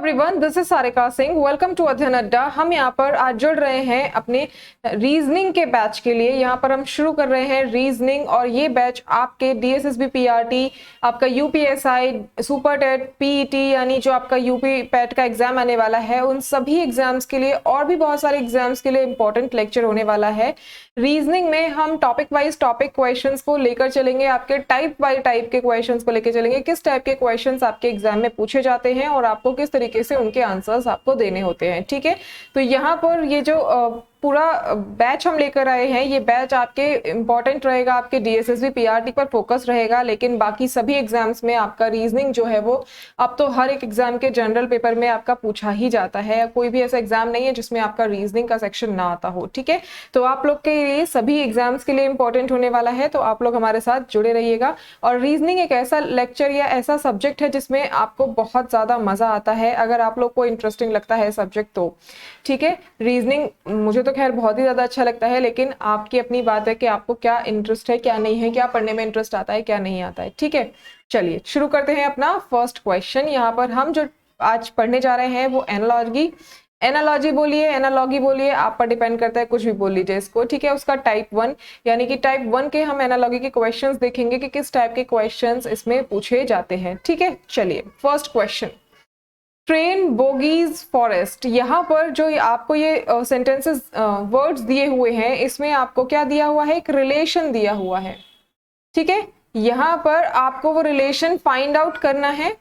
Everyone, this is Sarika Singh. Welcome to Adhyayan Adda. हम यहाँ पर आज जुड़ रहे हैं अपने रीजनिंग के बैच के लिए। यहाँ पर हम शुरू कर रहे हैं रीजनिंग, और ये बैच आपके डीएसएसबी पीआरटी, आपका यूपीएसआई, सुपर टेट, पीईटी यानी जो आपका यूपी पैट का एग्जाम आने वाला है, उन सभी एग्जाम्स के लिए और भी बहुत सारे एग्जाम्स के लिए इंपॉर्टेंट लेक्चर होने वाला है। रीजनिंग में हम टॉपिक वाइज टॉपिक क्वेश्चंस को लेकर चलेंगे, आपके टाइप बाय टाइप के क्वेश्चंस को लेकर चलेंगे, किस टाइप के क्वेश्चंस आपके एग्जाम में पूछे जाते हैं और आपको किस तरीके से उनके आंसर्स आपको देने होते हैं। ठीक है, तो यहाँ पर ये जो पूरा बैच हम लेकर आए हैं, ये बैच आपके इंपॉर्टेंट रहेगा, आपके डीएसएसबी पीआरटी पर फोकस रहेगा, लेकिन बाकी सभी एग्जाम्स में आपका रीजनिंग जो है वो अब तो हर एक एग्जाम के जनरल पेपर में आपका पूछा ही जाता है। कोई भी ऐसा एग्जाम नहीं है जिसमें आपका रीजनिंग का सेक्शन ना आता हो। ठीक है, तो आप लोग के लिए सभी एग्जाम्स के लिए इंपॉर्टेंट होने वाला है, तो आप लोग हमारे साथ जुड़े रहिएगा। और रीजनिंग एक ऐसा लेक्चर या ऐसा सब्जेक्ट है जिसमें आपको बहुत ज्यादा मजा आता है, अगर आप लोग को इंटरेस्टिंग लगता है सब्जेक्ट तो। ठीक है, रीजनिंग मुझे तो खैर बहुत ही ज्यादा अच्छा लगता है, लेकिन आपकी अपनी बात है कि आपको क्या इंटरेस्ट है, क्या नहीं है, क्या पढ़ने में इंटरेस्ट आता है, क्या नहीं आता है। ठीक है, चलिए शुरू करते हैं अपना फर्स्ट क्वेश्चन। यहाँ पर हम जो आज पढ़ने जा रहे हैं वो एनालॉजी बोलिए, एनालॉगी बोलिए, आप पर डिपेंड करता है, कुछ भी बोल लीजिए इसको। ठीक है, उसका टाइप 1 यानी कि टाइप 1 के हम एनालॉगी के क्वेश्चंस देखेंगे कि किस टाइप के क्वेश्चंस इसमें पूछे जाते हैं। ठीक है, चलिए first question, train bogies forest. यहाँ पर जो आपको ये सेंटेंसेस वर्ड्स दिए हुए हैं, इसमें आपको क्या दिया हुआ है, एक रिलेशन दिया हुआ है। ठीक है, यहाँ पर आपको वो रिलेशन फाइंड आउट करना है,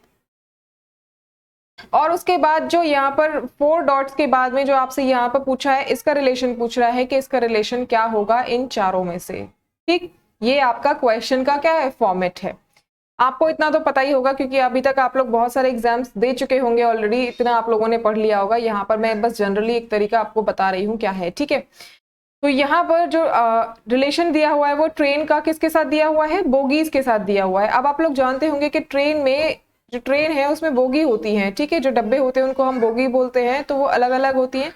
और उसके बाद जो यहाँ पर 4 डॉट्स के बाद में जो आपसे यहाँ पर पूछा है, इसका रिलेशन पूछ रहा है कि इसका रिलेशन क्या होगा इन चारों में से। ठीक, ये आपका क्वेश्चन का क्या है, फॉर्मेट है। आपको इतना तो पता ही होगा क्योंकि अभी तक आप लोग बहुत सारे एग्जाम्स दे चुके होंगे ऑलरेडी, इतना आप लोगों ने पढ़ लिया होगा। यहाँ पर मैं बस जनरली एक तरीका आपको बता रही हूँ क्या है। ठीक है, तो यहाँ पर जो रिलेशन दिया हुआ है वो ट्रेन का किसके साथ दिया हुआ है, बोगीज के साथ दिया हुआ है। अब आप लोग जानते होंगे कि ट्रेन में जो ट्रेन है उसमें बोगी होती है। ठीक है, जो डब्बे होते हैं उनको हम बोगी बोलते हैं, तो वो अलग अलग होती है।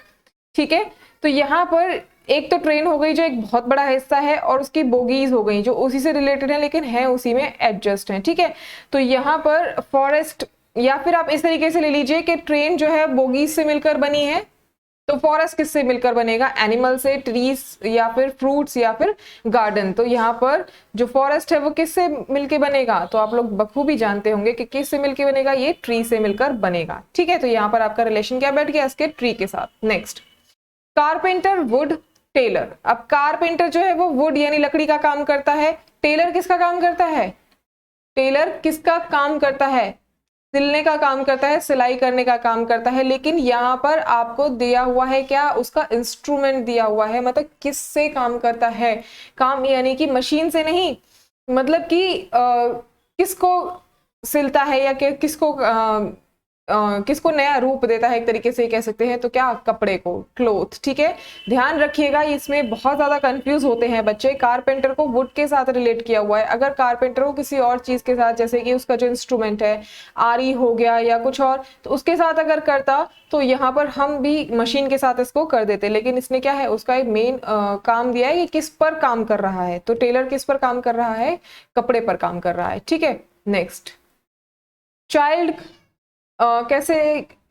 ठीक है, तो यहाँ पर एक तो ट्रेन हो गई जो एक बहुत बड़ा हिस्सा है, और उसकी बोगीज हो गई जो उसी से रिलेटेड है लेकिन है उसी में एडजस्ट है। ठीक है, तो यहाँ पर फॉरेस्ट, या फिर आप इस तरीके से ले लीजिए कि ट्रेन जो है बोगीज से मिलकर बनी है, तो फॉरेस्ट किससे मिलकर बनेगा, एनिमल से, ट्रीज या फिर फ्रूट्स या फिर गार्डन। तो यहाँ पर जो फॉरेस्ट है वो किससे मिलकर बनेगा, तो आप लोग बखूबी जानते होंगे कि किससे मिलकर बनेगा, ये ट्री से मिलकर बनेगा। ठीक है, तो यहाँ पर आपका रिलेशन क्या बैठ गया, इसके ट्री के साथ। Next, carpenter, wood, tailor. अब कारपेंटर जो है वो वुड यानी लकड़ी का काम करता है, टेलर किसका काम करता है, टेलर किसका काम करता है, सिलने का काम करता है, सिलाई करने का काम करता है। लेकिन यहाँ पर आपको दिया हुआ है क्या, उसका इंस्ट्रूमेंट दिया हुआ है, मतलब किससे काम करता है, काम यानी कि मशीन से नहीं, मतलब कि किसको सिलता है या किसको किसको नया रूप देता है, एक तरीके से कह सकते हैं। तो क्या, कपड़े को, क्लोथ। ठीक है, ध्यान रखिएगा, इसमें बहुत ज्यादा कंफ्यूज होते हैं बच्चे। कारपेंटर को वुड के साथ रिलेट किया हुआ है, अगर कारपेंटर को किसी और चीज के साथ, जैसे कि उसका जो इंस्ट्रूमेंट है आरी हो गया या कुछ और, तो उसके साथ अगर करता तो यहाँ पर हम भी मशीन के साथ इसको कर देते। लेकिन इसने क्या है, उसका एक मेन काम दिया है कि किस पर काम कर रहा है, तो टेलर किस पर काम कर रहा है, कपड़े पर काम कर रहा है। ठीक है, नेक्स्ट, चाइल्ड, कैसे,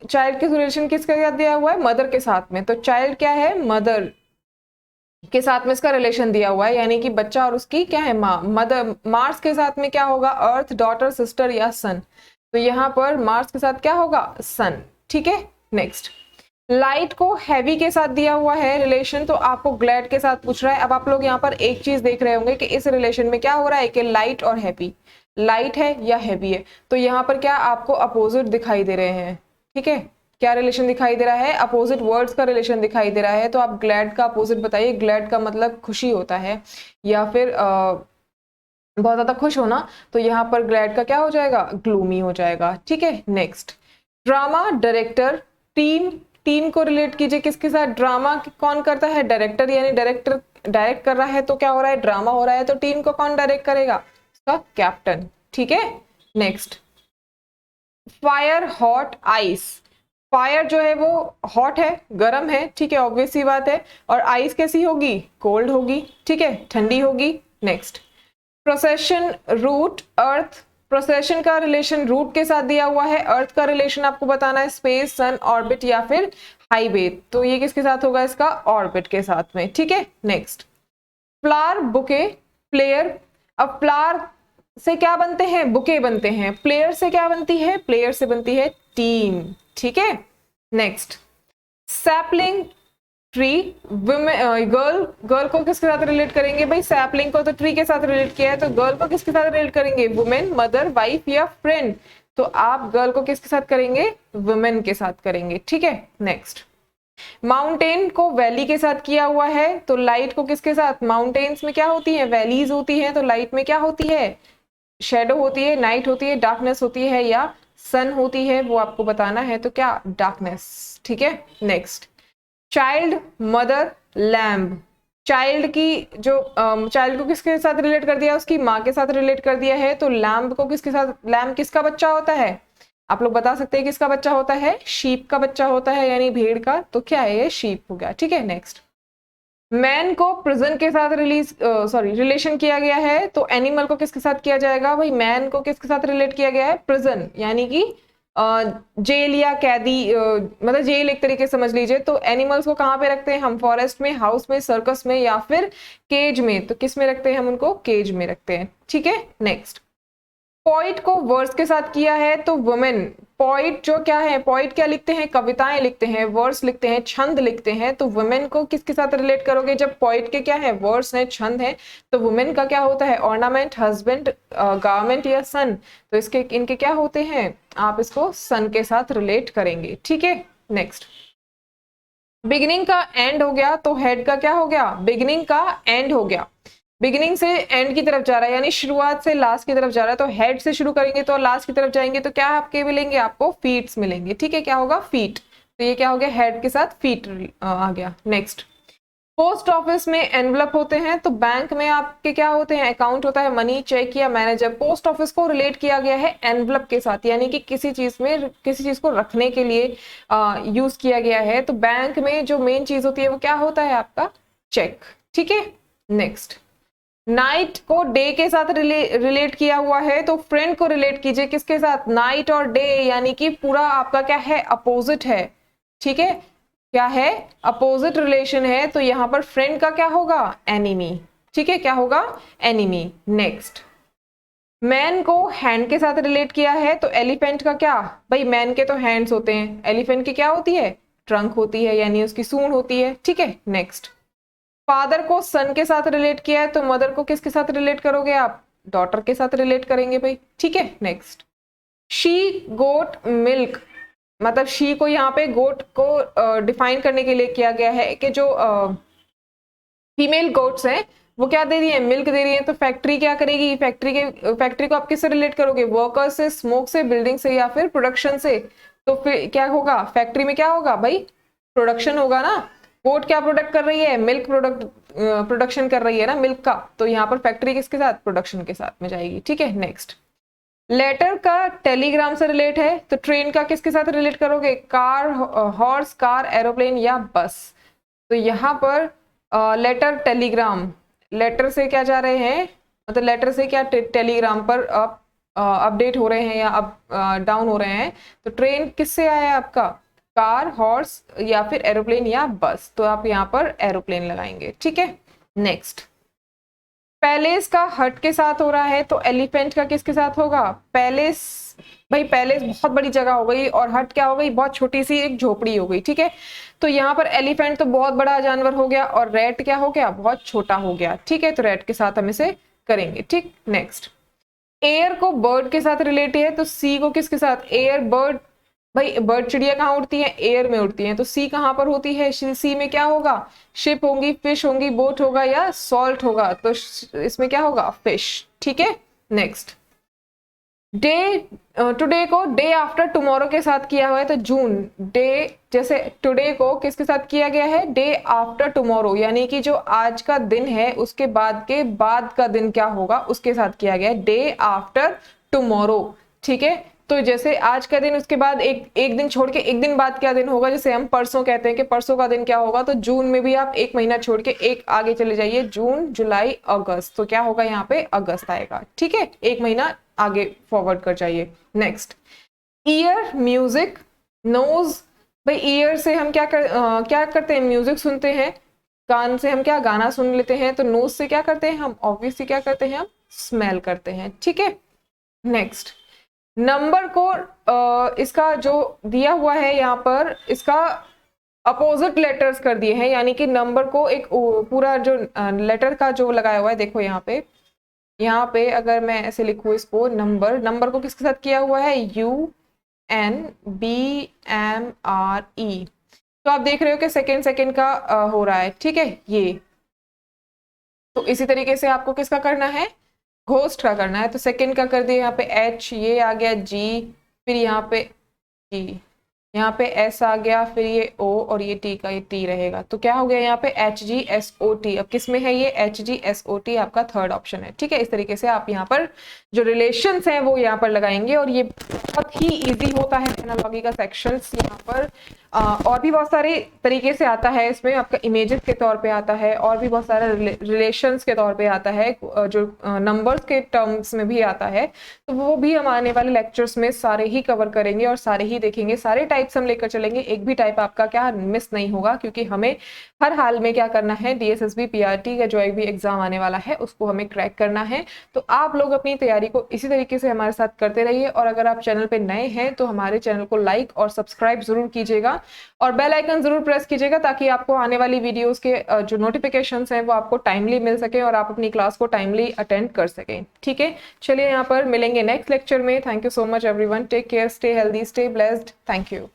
चाइल्ड के रिलेशन किसके साथ दिया हुआ है, मदर के साथ में। तो चाइल्ड क्या है, मदर के साथ में इसका रिलेशन दिया हुआ है, यानी कि बच्चा और उसकी क्या है, माँ, मदर। मार्स के साथ में क्या होगा, अर्थ, डॉटर, सिस्टर या सन। तो यहाँ पर मार्स के साथ क्या होगा, सन। ठीक है, नेक्स्ट, लाइट को हैवी के साथ दिया हुआ है रिलेशन, तो आपको ग्लैड के साथ पूछ रहा है। अब आप लोग यहाँ पर एक चीज देख रहे होंगे कि इस रिलेशन में क्या हो रहा है कि लाइट और हैवी, लाइट है या हैवी है, तो यहाँ पर क्या आपको अपोजिट दिखाई दे रहे हैं। ठीक है, क्या रिलेशन दिखाई दे रहा है, अपोजिट वर्ड्स का रिलेशन दिखाई दे रहा है। तो आप ग्लैड का अपोजिट बताइए, ग्लैड का मतलब खुशी होता है या फिर बहुत ज्यादा खुश होना, तो यहाँ पर ग्लैड का क्या हो जाएगा, ग्लूमी हो जाएगा। ठीक है, next, drama, director, team. Team को रिलेट कीजिए किसके साथ, ड्रामा कौन करता है, डायरेक्टर, यानी डायरेक्टर डायरेक्ट कर रहा है तो क्या हो रहा है, ड्रामा हो रहा है, तो टीम को कौन डायरेक्ट करेगा, उसका कैप्टन। ठीक है, next, fire, hot, ice. Fire जो है वो हॉट है, गर्म है, ठीक है, ऑब्वियस सी बात है, और आइस कैसी होगी, कोल्ड होगी। ठीक है, ठंडी होगी। नेक्स्ट, प्रोसेशन, रूट, अर्थ, प्रोसेशन का रिलेशन रूट के साथ दिया हुआ है, अर्थ का रिलेशन आपको बताना है स्पेस, सन, ऑर्बिट या फिर हाईवे, तो ये किसके साथ होगा, इसका ऑर्बिट के साथ में, ठीक है। Next, flower, bouquet, player. अब फ्लावर से क्या बनते हैं, बुके बनते हैं, प्लेयर से क्या बनती है, प्लेयर से बनती है टीम, ठीक है। Next, sapling, tree, girl, girl को किसके साथ रिलेट करेंगे भाई, सैपलिंग को तो ट्री के साथ रिलेट किया है, तो गर्ल को किसके साथ रिलेट करेंगे, वुमेन, मदर, वाइफ या फ्रेंड, तो आप गर्ल को किसके साथ करेंगे, वुमेन के साथ करेंगे, ठीक है। नेक्स्ट, माउंटेन को वैली के साथ किया हुआ है, तो लाइट को किसके साथ, माउंटेन्स में क्या होती है, वैलीज होती है, तो लाइट में क्या होती है, शेडो होती है, नाइट होती है, डार्कनेस होती है या सन होती है, वो आपको बताना है, तो क्या, डार्कनेस, ठीक है। Next, child, mother, lamb, child की जो चाइल्ड को किसके साथ रिलेट कर दिया, उसकी माँ के साथ रिलेट कर दिया है, तो लैम्ब को किसके साथ, लैम्ब किसका बच्चा होता है, आप लोग बता सकते हैं किसका बच्चा होता है, शीप का बच्चा होता है, यानी भेड़ का, तो क्या है ये, शीप हो गया, ठीक है। नेक्स्ट, मैन को प्रिजन के साथ रिलेशन किया गया है, तो एनिमल को किसके साथ किया जाएगा भाई, मैन को किसके साथ रिलेट किया गया है, प्रिजन, यानी कि जेल या कैदी, मतलब जेल एक तरीके से समझ लीजिए। तो एनिमल्स को कहाँ पे रखते हैं हम, फॉरेस्ट में, हाउस में, सर्कस में या फिर केज में, तो किस में रखते हैं हम उनको, केज में रखते हैं, ठीक है। नेक्स्ट, पोइट को वर्स के साथ किया है, तो वुमेन, पोइट जो क्या है, पोइट क्या लिखते हैं, कविताएं लिखते हैं, वर्स लिखते हैं, छंद लिखते हैं, तो वुमेन को किसके साथ रिलेट करोगे, जब पोइट के क्या है, वर्स है, छंद है, तो वुमेन का क्या होता है, ऑर्नामेंट, हस्बैंड, गारमेंट या सन, तो इसके इनके क्या होते हैं, आप इसको सन के साथ रिलेट करेंगे, ठीक है। नेक्स्ट, बिगिनिंग का एंड हो गया, तो हेड का क्या हो गया, बिगिनिंग का एंड हो गया, बिगिनिंग से एंड की तरफ जा रहा है, यानी शुरुआत से लास्ट की तरफ जा रहा है, तो हेड से शुरू करेंगे तो लास्ट की तरफ जाएंगे, तो क्या आपके मिलेंगे, आपको फीट्स मिलेंगे, ठीक है, क्या होगा, फीट, तो ये क्या हो गया, हेड के साथ फीट आ गया। नेक्स्ट, पोस्ट ऑफिस में एनवलप होते हैं, तो बैंक में आपके क्या होते हैं, अकाउंट होता है, मनी, चेक या मैनेजर, पोस्ट ऑफिस को रिलेट किया गया है एनवलप के साथ, यानी कि किसी चीज को रखने के लिए यूज किया गया है, तो बैंक में जो मेन चीज होती है वो क्या होता है, आपका चेक, ठीक है। नेक्स्ट, नाइट को डे के साथ रिलेट किया हुआ है, तो फ्रेंड को रिलेट कीजिए किसके साथ, नाइट और डे, यानी कि पूरा आपका क्या है, अपोजिट है, ठीक है, क्या है, अपोजिट रिलेशन है, तो यहां पर फ्रेंड का क्या होगा, एनिमी, ठीक है, क्या होगा, एनिमी। नेक्स्ट, मैन को हैंड के साथ रिलेट किया है, तो एलिफेंट का क्या भाई, मैन के तो हैंड्स होते हैं, एलिफेंट की क्या होती है, ट्रंक होती है, यानी उसकी सूंड होती है, ठीक है। नेक्स्ट, फादर को सन के साथ रिलेट किया है, तो मदर को किसके साथ रिलेट करोगे आप, डॉटर के साथ रिलेट करेंगे भाई, ठीक है। नेक्स्ट, शी, गोट, मिल्क, मतलब शी को यहाँ पे गोट को डिफाइन करने के लिए किया गया है कि जो फीमेल गोट्स हैं वो क्या दे रही है, मिल्क दे रही है, तो फैक्ट्री क्या करेगी, फैक्ट्री को आप किससे रिलेट करोगे, वर्कर्स से, स्मोक से, बिल्डिंग से या फिर प्रोडक्शन से, तो फिर क्या होगा, फैक्ट्री में क्या होगा भाई, प्रोडक्शन होगा ना, गोट क्या प्रोडक्ट कर रही है, मिल्क प्रोडक्शन कर रही है ना, मिल्क का, तो यहाँ पर फैक्ट्री किसके साथ, प्रोडक्शन के साथ में जाएगी, ठीक है। नेक्स्ट, लेटर का टेलीग्राम से रिलेट है, तो ट्रेन का किसके साथ रिलेट करोगे, कार, हॉर्स, कार, एरोप्लेन या बस, तो यहाँ पर लेटर, टेलीग्राम, लेटर से क्या जा रहे हैं, मतलब लेटर से क्या टेलीग्राम पर अपडेट हो रहे हैं या डाउन हो रहे हैं, तो ट्रेन किससे आया है आपका, कार, हॉर्स या फिर एरोप्लेन या बस, तो आप यहाँ पर एरोप्लेन लगाएंगे, ठीक है। नेक्स्ट, पैलेस का हट के साथ हो रहा है, तो एलिफेंट का किसके साथ होगा, पैलेस, भाई पैलेस बहुत बड़ी जगह हो गई और हट क्या हो गई, बहुत छोटी सी एक झोपड़ी हो गई, ठीक है, तो यहाँ पर एलिफेंट तो बहुत बड़ा जानवर हो गया और रैट क्या हो गया, बहुत छोटा हो गया, ठीक है, तो रैट के साथ हम इसे करेंगे, ठीक। नेक्स्ट, एयर को बर्ड के साथ रिलेटेड है, तो सी को किसके साथ, एयर, बर्ड, भाई बर्ड, चिड़िया कहाँ उड़ती है, एयर में उड़ती है, तो सी कहाँ पर होती है, सी में क्या होगा, शिप होंगी, फिश होंगी, बोट होगा या सॉल्ट होगा, तो इसमें क्या होगा, फिश, ठीक है। नेक्स्ट, डे, टुडे को डे आफ्टर टुमारो के साथ किया हुआ है, तो जून, डे, जैसे टुडे को किसके साथ किया गया है, डे आफ्टर टुमारो, यानी कि जो आज का दिन है उसके बाद के बाद का दिन क्या होगा उसके साथ किया गया है, डे आफ्टर टुमारो, ठीक है। तो जैसे आज का दिन उसके बाद एक दिन छोड़ के एक दिन बाद क्या दिन होगा, जैसे हम परसों कहते हैं कि परसों का दिन क्या होगा, तो जून में भी आप एक महीना छोड़ के एक आगे चले जाइए, जून, जुलाई, अगस्त, तो क्या होगा यहाँ पे अगस्त आएगा, ठीक है, एक महीना आगे फॉरवर्ड कर जाइए। Next, ear, music, nose. भाई ईयर से हम क्या करते हैं, म्यूजिक सुनते हैं, कान से हम क्या गाना सुन लेते हैं, तो नोज से क्या करते हैं हम, ऑब्वियसली क्या करते हैं हम, स्मेल करते हैं, ठीक है। नेक्स्ट, नंबर को इसका जो दिया हुआ है यहाँ पर, इसका अपोजिट लेटर्स कर दिए हैं, यानी कि नंबर को एक पूरा जो लेटर का जो लगाया हुआ है, देखो यहाँ पे अगर मैं ऐसे लिखूँ इसको, नंबर को किसके साथ किया हुआ है, UNBMRE। तो आप देख रहे हो कि सेकेंड का हो रहा है, ठीक है। ये तो इसी तरीके से आपको किसका करना है, घोस्ट का करना है। तो सेकेंड का कर दिया यहाँ पे H, ये आ गया G, फिर यहाँ पे G, यहाँ पे S आ गया, फिर ये O और ये T का ये T रहेगा। तो क्या हो गया यहाँ पे HGSOT। अब किस में है ये, HGSOT आपका थर्ड ऑप्शन है, ठीक है। इस तरीके से आप यहाँ पर जो रिलेशंस हैं वो यहाँ पर लगाएंगे, और ये बहुत ही इजी होता है एनालॉजी का सेक्शंस यहाँ पर। और भी बहुत सारे तरीके से आता है, इसमें आपका इमेजेस के तौर पे आता है, और भी बहुत सारे रिलेशंस के तौर पे आता है, जो नंबर्स के टर्म्स में भी आता है। तो वो भी हम आने वाले लेक्चर्स में सारे ही कवर करेंगे और सारे ही देखेंगे, सारे टाइप्स हम लेकर चलेंगे, एक भी टाइप आपका क्या मिस नहीं होगा, क्योंकि हमें हर हाल में क्या करना है, DSSB PRT का जो भी एग्जाम आने वाला है उसको हमें क्रैक करना है। तो आप लोग अपनी तैयारी को इसी तरीके से हमारे साथ करते रहिए, और अगर आप चैनल पे नए हैं तो हमारे चैनल को लाइक और सब्सक्राइब जरूर कीजिएगा, और बेल आइकन जरूर प्रेस कीजिएगा, ताकि आपको आने वाली वीडियोस के जो नोटिफिकेशंस हैं वो आपको टाइमली मिल सके और आप अपनी क्लास को टाइमली अटेंड कर सकें, ठीक है। चलिए यहाँ पर मिलेंगे नेक्स्ट लेक्चर में। Thank you so much everyone, take care, stay healthy, stay blessed, thank you.